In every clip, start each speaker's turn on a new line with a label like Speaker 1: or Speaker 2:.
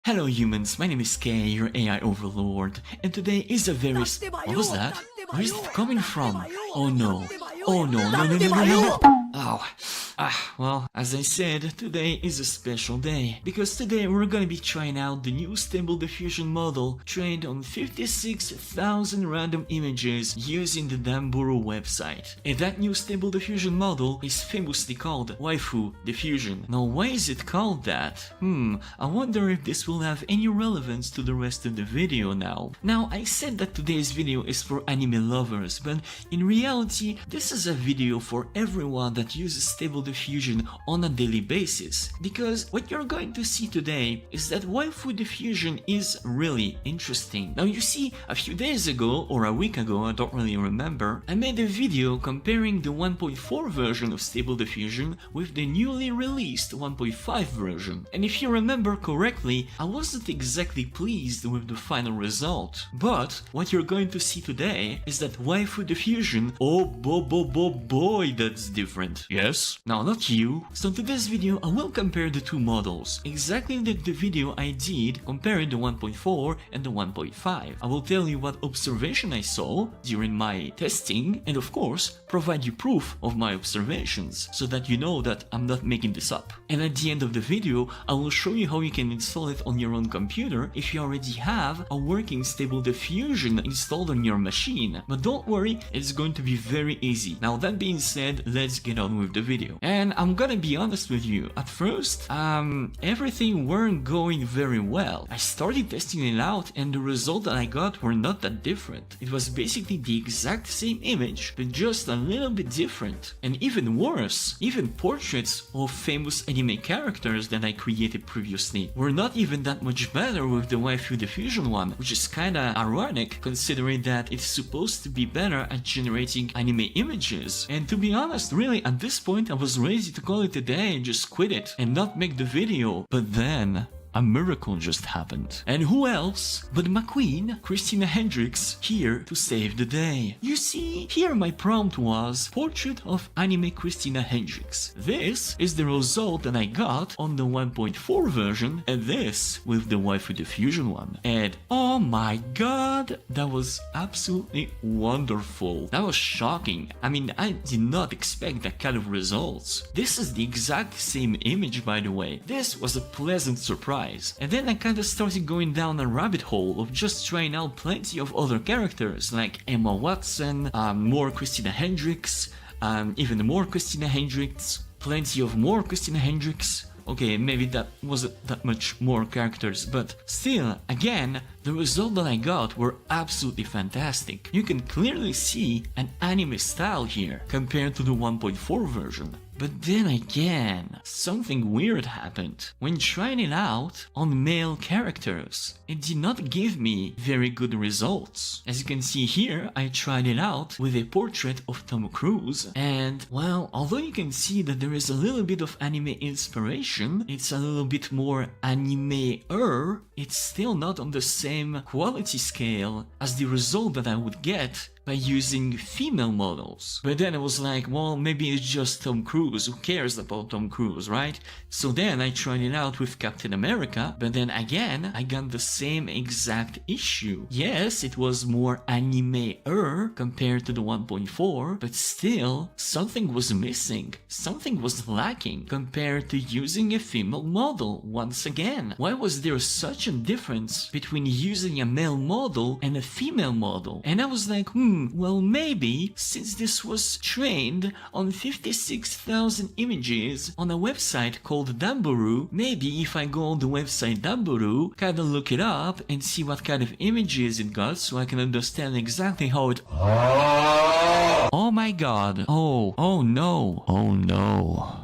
Speaker 1: Hello humans, my name is Kay, your AI overlord, and today is a very What was that? Where is it coming from? Oh no. Oh no, no, no, no, no, no. Oh. Well, as I said, today is a special day, because today we're gonna be trying out the new Stable Diffusion model trained on 56,000 random images using the Damburu website. And that new Stable Diffusion model is famously called Waifu Diffusion. Now why is it called that? I wonder if this will have any relevance to the rest of the video now. Now I said that today's video is for anime lovers, but in reality this is a video for everyone that uses Stable Diffusion on a daily basis, because what you're going to see today is that Waifu Diffusion is really interesting. Now you see, a few days ago or a week ago, I don't really remember, I made a video comparing the 1.4 version of Stable Diffusion with the newly released 1.5 version, and if you remember correctly, I wasn't exactly pleased with the final result. But what you're going to see today is that Waifu Diffusion, oh boy, that's different. Yes? Now not you. So in today's video I will compare the two models, exactly like the video I did comparing the 1.4 and the 1.5. I will tell you what observation I saw during my testing, and of course provide you proof of my observations, so that you know that I'm not making this up. And at the end of the video I will show you how you can install it on your own computer if you already have a working Stable Diffusion installed on your machine. But don't worry, it's going to be very easy. Now that being said, let's get on with the video. And I'm gonna be honest with you, at first, everything weren't going very well. I started testing it out and the result that I got were not that different. It was basically the exact same image, but just a little bit different. And even worse, even portraits of famous anime characters that I created previously were not even that much better with the Waifu Diffusion one, which is kinda ironic considering that it's supposed to be better at generating anime images. And to be honest, really at this point I was ready to call it a day and just quit it and not make the video, but then a miracle just happened. And who else but my queen, Christina Hendricks, here to save the day. You see, here my prompt was Portrait of Anime Christina Hendricks. This is the result that I got on the 1.4 version, and this with the Waifu Diffusion one. And oh my god, that was absolutely wonderful. That was shocking. I mean, I did not expect that kind of results. This is the exact same image, by the way. This was a pleasant surprise. And then I kinda started going down a rabbit hole of just trying out plenty of other characters like Emma Watson, more Christina Hendricks, even more Christina Hendricks, plenty of more Christina Hendricks. Okay, maybe that wasn't that much more characters, but still, again, the result that I got were absolutely fantastic. You can clearly see an anime style here compared to the 1.4 version. But then again, something weird happened. When trying it out on male characters, it did not give me very good results. As you can see here, I tried it out with a portrait of Tom Cruise, and well, although you can see that there is a little bit of anime inspiration, it's a little bit more anime-er, it's still not on the same quality scale as the result that I would get by using female models. But then I was like, well, maybe it's just Tom Cruise, who cares about Tom Cruise, right? So then I tried it out with Captain America, but then again, I got the same exact issue. Yes, it was more anime-er compared to the 1.4, but still, something was missing. Something was lacking compared to using a female model once again. Why was there such a difference between using a male model and a female model? And I was like, well maybe, since this was trained on 56,000 images on a website called Damburu, maybe if I go on the website Damburu, kinda look it up and see what kind of images it got so I can understand exactly how it... Oh my god. Oh no.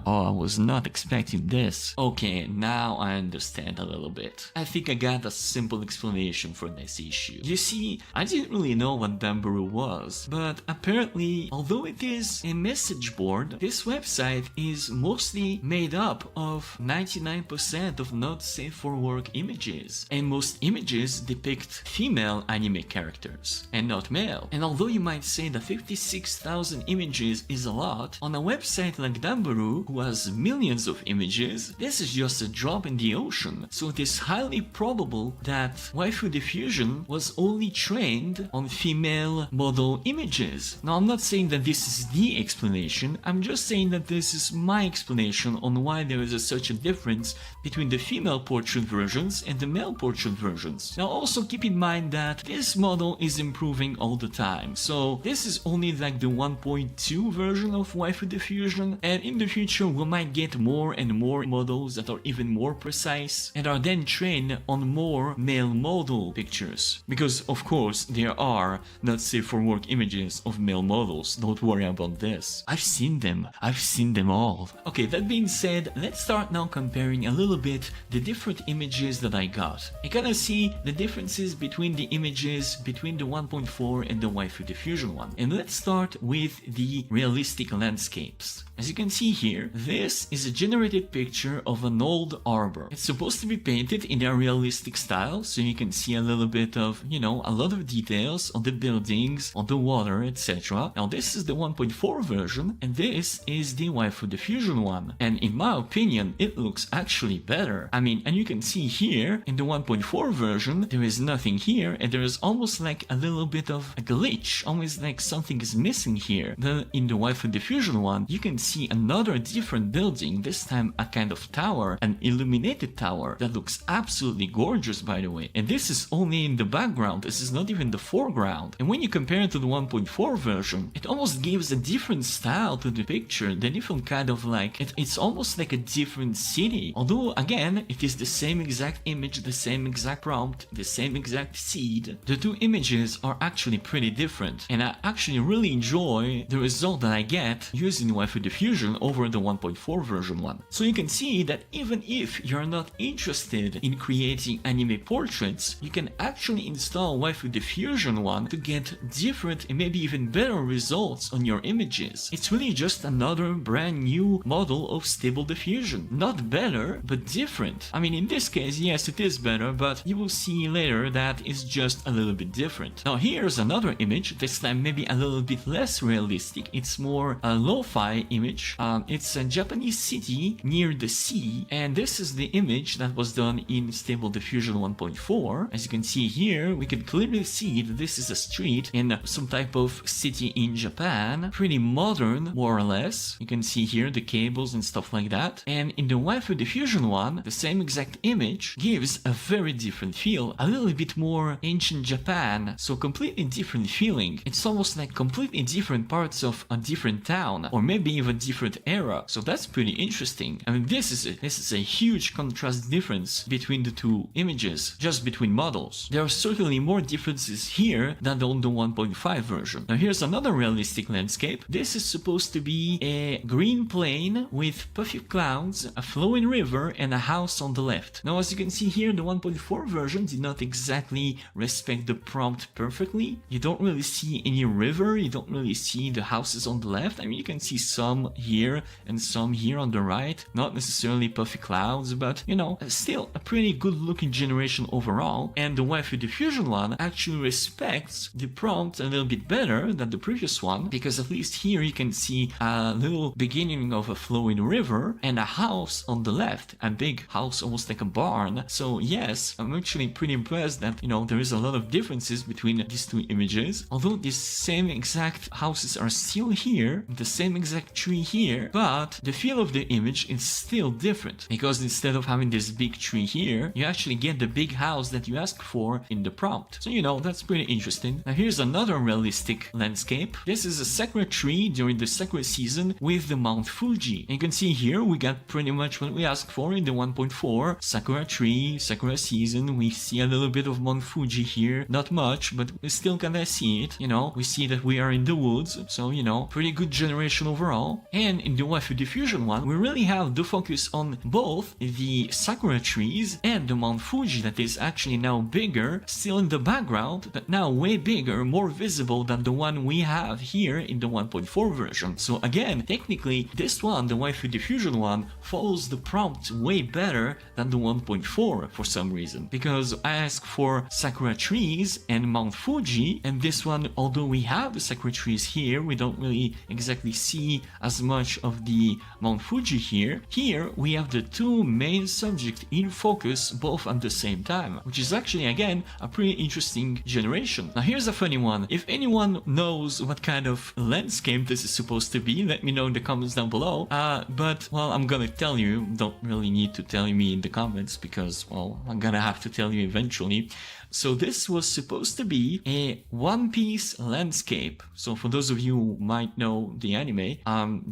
Speaker 1: Oh, I was not expecting this. Okay, now I understand a little bit. I think I got a simple explanation for this issue. You see, I didn't really know what Damburu was, but apparently, although it is a message board, this website is mostly made up of 99% of not safe for work images, and most images depict female anime characters and not male. And although you might say that 56 6,000 images is a lot, on a website like Dambaru, who has millions of images, this is just a drop in the ocean. So it is highly probable that waifu diffusion was only trained on female model images. Now, I'm not saying that this is the explanation, I'm just saying that this is my explanation on why there is such a difference between the female portrait versions and the male portrait versions. Now, also keep in mind that this model is improving all the time. So this is only like the 1.2 version of waifu diffusion, and in the future we might get more and more models that are even more precise and are then trained on more male model pictures. Because of course there are not safe for work images of male models, don't worry about this. I've seen them all. Okay, that being said, let's start now comparing a little bit the different images that I got. You gotta see the differences between the images between the 1.4 and the waifu diffusion one. And let's start with the realistic landscapes. As you can see here, this is a generated picture of an old arbor. It's supposed to be painted in a realistic style, so you can see a little bit of, you know, a lot of details on the buildings, on the water, etc. Now this is the 1.4 version, and this is the waifu diffusion one. And in my opinion, it looks actually better. I mean, and you can see here, in the 1.4 version, there is nothing here, and there is almost like a little bit of a glitch, almost like something is missing here. Then in the waifu diffusion one, you can see another different building, this time a kind of tower, an illuminated tower that looks absolutely gorgeous, by the way. And this is only in the background, this is not even the foreground. And when you compare it to the 1.4 version, it almost gives a different style to the picture, the different kind of like, it's almost like a different city. Although again, it is the same exact image, the same exact prompt, the same exact seed, the two images are actually pretty different. And I actually really enjoy the result that I get using waifu diffusion over the 1.4 version one. So you can see that even if you're not interested in creating anime portraits, you can actually install waifu diffusion one to get different and maybe even better results on your images. It's really just another brand new model of stable diffusion. Not better, but different. I mean, in this case, yes, it is better, but you will see later that it's just a little bit different. Now here's another image, this time maybe a little bit less realistic. It's more a lo-fi image. It's a Japanese city near the sea, and this is the image that was done in Stable Diffusion 1.4. As you can see here, we can clearly see that this is a street in some type of city in Japan. Pretty modern, more or less. You can see here the cables and stuff like that. And in the waifu diffusion one, the same exact image gives a very different feel. A little bit more ancient Japan, so completely different feeling. It's almost like completely different parts of a different town, or maybe even different era. So that's pretty interesting. I mean, this is a huge contrast difference between the two images, just between models. There are certainly more differences here than on the 1.5 version. Now here's another realistic landscape. This is supposed to be a green plain with puffy clouds, a flowing river, and a house on the left. Now as you can see here, the 1.4 version did not exactly respect the prompt perfectly. You don't really see any river, you don't really see the houses on the left. I mean, you can see some here and some here on the right. Not necessarily puffy clouds, but you know, still a pretty good looking generation overall. And the waifu diffusion one actually respects the prompt a little bit better than the previous one, because at least here you can see a little beginning of a flowing river and a house on the left, a big house almost like a barn. So yes, I'm actually pretty impressed that, you know, there is a lot of differences between these two images. Although these same exact houses are still here, the same exact tree here, but the feel of the image is still different, because instead of having this big tree here, you actually get the big house that you asked for in the prompt. So you know, that's pretty interesting. Now here's another realistic landscape. This is a sakura tree during the sakura season with the Mount Fuji. And you can see here we got pretty much what we asked for in the 1.4. Sakura tree, sakura season, we see a little bit of Mount Fuji here, not much, but we still kinda see it, you know, we see that we are in the woods, so you know, pretty good generation overall. And in the waifu diffusion one, we really have the focus on both the sakura trees and the Mount Fuji that is actually now bigger, still in the background, but now way bigger, more visible than the one we have here in the 1.4 version. So again, technically, this one, the waifu diffusion one, follows the prompt way better than the 1.4 for some reason. Because I asked for sakura trees and Mount Fuji, and this one, although we have the sakura trees trees here. We don't really exactly see as much of the Mount Fuji here. Here we have the two main subjects in focus both at the same time, which is actually again a pretty interesting generation. Now here's a funny one. If anyone knows what kind of landscape this is supposed to be, let me know in the comments down below. But well, I'm gonna tell you. Don't really need to tell me in the comments because, well, I'm gonna have to tell you eventually. So this was supposed to be a One Piece landscape. So for those of you who might know the anime,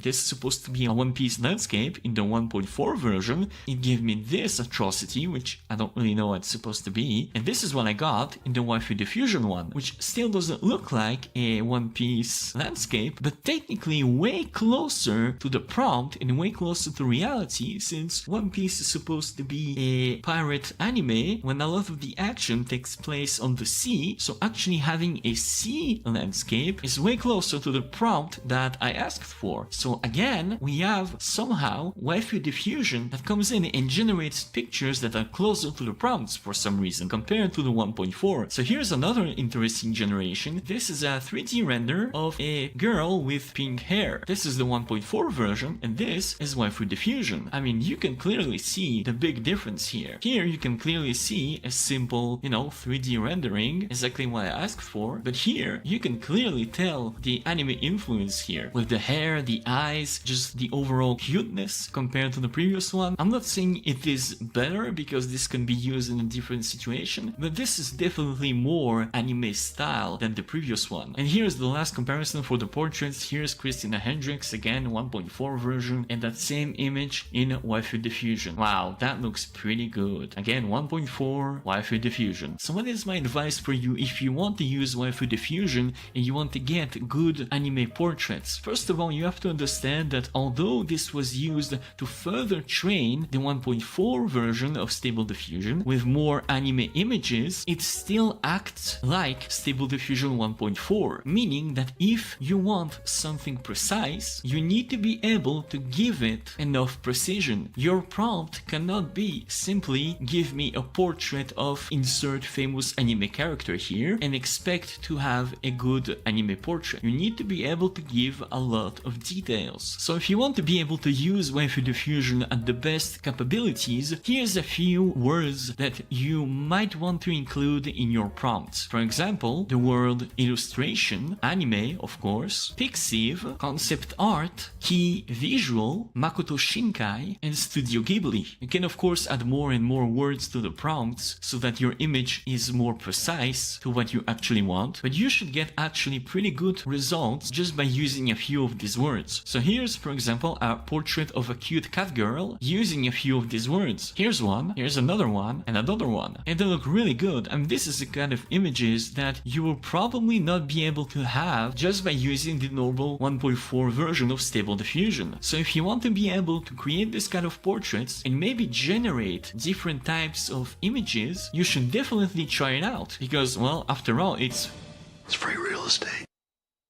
Speaker 1: this is supposed to be a One Piece landscape in the 1.4 version. It gave me this atrocity, which I don't really know what it's supposed to be. And this is what I got in the Waifu Diffusion one, which still doesn't look like a One Piece landscape, but technically way closer to the prompt and way closer to reality, since One Piece is supposed to be a pirate anime when a lot of the action takes place on the sea. So actually having a sea landscape is way closer to the prompt that I asked for. So again, we have somehow Waifu Diffusion that comes in and generates pictures that are closer to the prompts for some reason compared to the 1.4. So here's another interesting generation. This is a 3D render of a girl with pink hair. This is the 1.4 version, and this is Waifu Diffusion. I mean, you can clearly see the big difference here. Here you can clearly see a simple, 3D rendering, exactly what I asked for, but here you can clearly tell the anime influence here with the hair, the eyes, just the overall cuteness compared to the previous one. I'm not saying it is better because this can be used in a different situation, but this is definitely more anime style than the previous one. And here's the last comparison for the portraits. Here's Christina Hendricks, again 1.4 version, and that same image in Waifu Diffusion. Wow, that looks pretty good. Again, 1.4 Waifu Diffusion. So what is my advice for you if you want to use Waifu Diffusion and you want to get good anime portraits? First of all, you have to understand that although this was used to further train the 1.4 version of Stable Diffusion with more anime images, it still acts like Stable Diffusion 1.4, meaning that if you want something precise, you need to be able to give it enough precision. Your prompt cannot be simply give me a portrait of insert famous anime character here and expect to have a good anime portrait. You need to be able to give a lot of details. So if you want to be able to use Waifu Diffusion at the best capabilities, here's a few words that you might want to include in your prompts. For example, the word illustration, anime of course, pixiv, concept art, key visual, Makoto Shinkai, and Studio Ghibli. You can of course add more and more words to the prompts so that your image is more precise to what you actually want, but you should get actually pretty good results just by using a few of these words. So here's for example a portrait of a cute cat girl using a few of these words. Here's one, here's another one, and another one, and they look really good. And this is the kind of images that you will probably not be able to have just by using the normal 1.4 version of Stable Diffusion. So if you want to be able to create this kind of portraits and maybe generate different types of images, you should definitely try it out because, well, after all, it's free real estate.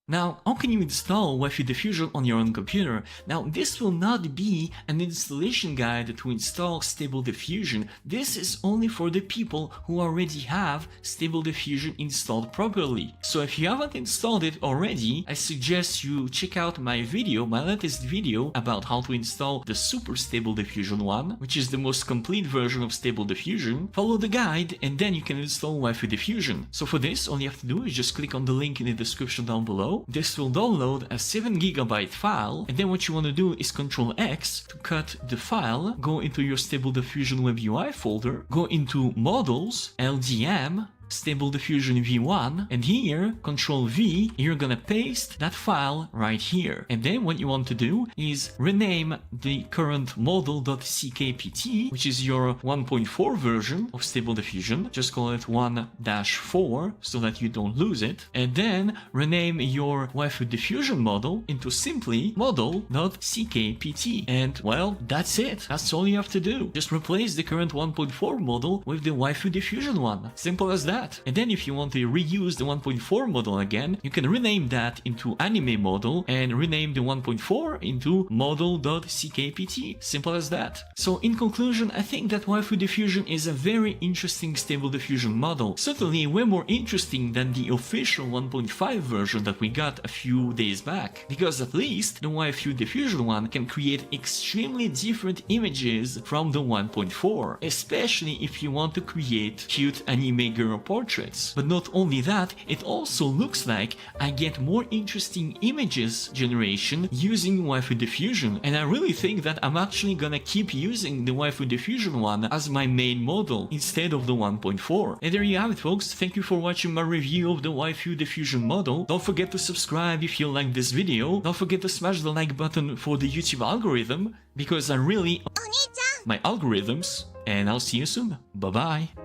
Speaker 1: Now, how can you install Waifu Diffusion on your own computer? Now, this will not be an installation guide to install Stable Diffusion. This is only for the people who already have Stable Diffusion installed properly. So if you haven't installed it already, I suggest you check out my video, my latest video about how to install the Super Stable Diffusion one, which is the most complete version of Stable Diffusion. Follow the guide and then you can install Waifu Diffusion. So for this, all you have to do is just click on the link in the description down below. This will download a 7 GB file, and then what you want to do is Ctrl X to cut the file, go into your Stable Diffusion Web UI folder, go into Models, LDM, Stable Diffusion V1, and here, Ctrl V, you're gonna paste that file right here. And then what you want to do is rename the current model.ckpt, which is your 1.4 version of Stable Diffusion. Just call it 1-4 so that you don't lose it. And then rename your Waifu Diffusion model into simply model.ckpt. And well, that's it. That's all you have to do. Just replace the current 1.4 model with the Waifu Diffusion one. Simple as that. that. And then if you want to reuse the 1.4 model again, you can rename that into anime model and rename the 1.4 into model.ckpt. Simple as that. So in conclusion, I think that waifu diffusion is a very interesting stable diffusion model. Certainly way more interesting than the official 1.5 version that we got a few days back. Because at least the waifu diffusion one can create extremely different images from the 1.4, especially if you want to create cute anime girl portraits. But not only that, it also looks like I get more interesting images generation using waifu diffusion, and I really think that I'm actually gonna keep using the waifu diffusion one as my main model instead of the 1.4. And there you have it, folks. Thank you for watching my review of the waifu diffusion model. Don't forget to subscribe if you like this video. Don't forget to smash the like button for the YouTube algorithm, because I really my algorithms, and I'll see you soon. Bye bye.